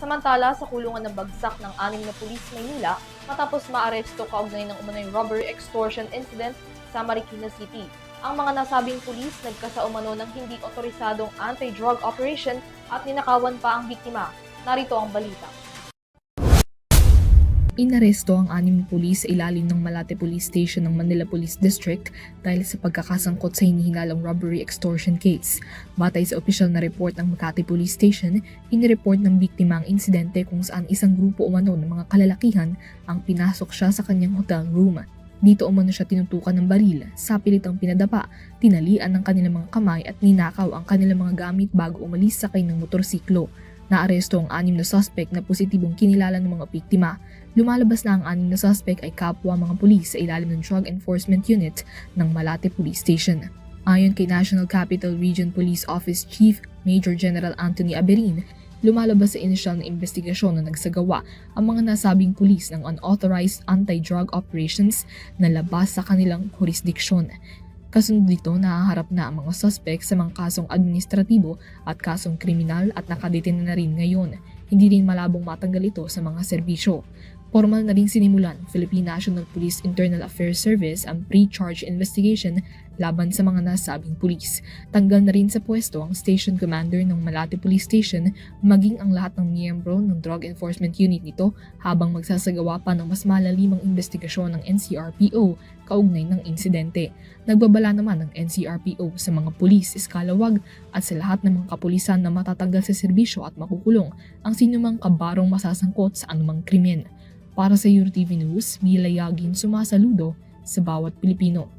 Samantala, sa kulungan ng bagsak ng 6 na pulis Maynila matapos maaresto kaugnay ng umano'y robbery extortion incident sa Marikina City. Ang mga nasabing pulis nagkasaumano ng hindi otorisadong anti-drug operation at ninakawan pa ang biktima. Narito ang balita. Inaresto ang 6 na pulis sa ilalim ng Malate Police Station ng Manila Police District dahil sa pagkakasangkot sa hinihinalang robbery extortion case. Batay sa opisyal na report ng Makati Police Station, inireport ng biktima ang insidente kung saan isang grupo umano ng mga kalalakihan ang pinasok siya sa kanyang hotel room. Dito umano siya tinutukan ng baril, sapilitang pinadapa, tinalian ng kanilang mga kamay at ninakaw ang kanilang mga gamit bago umalis sakay ng motorsiklo. Naaresto ang 6 na suspect na positibong kinilala ng mga biktima. Lumalabas na ang 6 na suspect ay kapwa mga pulis sa ilalim ng Drug Enforcement Unit ng Malate Police Station. Ayon kay National Capital Region Police Office Chief Major General Anthony Aberin, lumalabas sa inisyal na investigasyon na nagsagawa ang mga nasabing pulis ng unauthorized anti-drug operations na labas sa kanilang jurisdiksyon. Kasunod dito, nahaharap na ang mga suspect sa mga kasong administratibo at kasong kriminal at nakadetain na rin ngayon. Hindi rin malabong matanggal ito sa mga serbisyo. Formal na rin sinimulan ng Philippine National Police Internal Affairs Service ang pre-charge investigation laban sa mga nasabing pulis. Tanggal na rin sa pwesto ang Station Commander ng Malate Police Station maging ang lahat ng miyembro ng Drug Enforcement Unit nito habang magsasagawa pa ng mas malalimang investigasyon ng NCRPO kaugnay ng insidente. Nagbabala naman ng NCRPO sa mga pulis, eskalawag at sa lahat ng mga kapulisan na matatanggal sa serbisyo at makukulong ang sinumang kabarong masasangkot sa anumang krimen. Para sa UrTV News, Mila Yagin sumasaludo sa bawat Pilipino.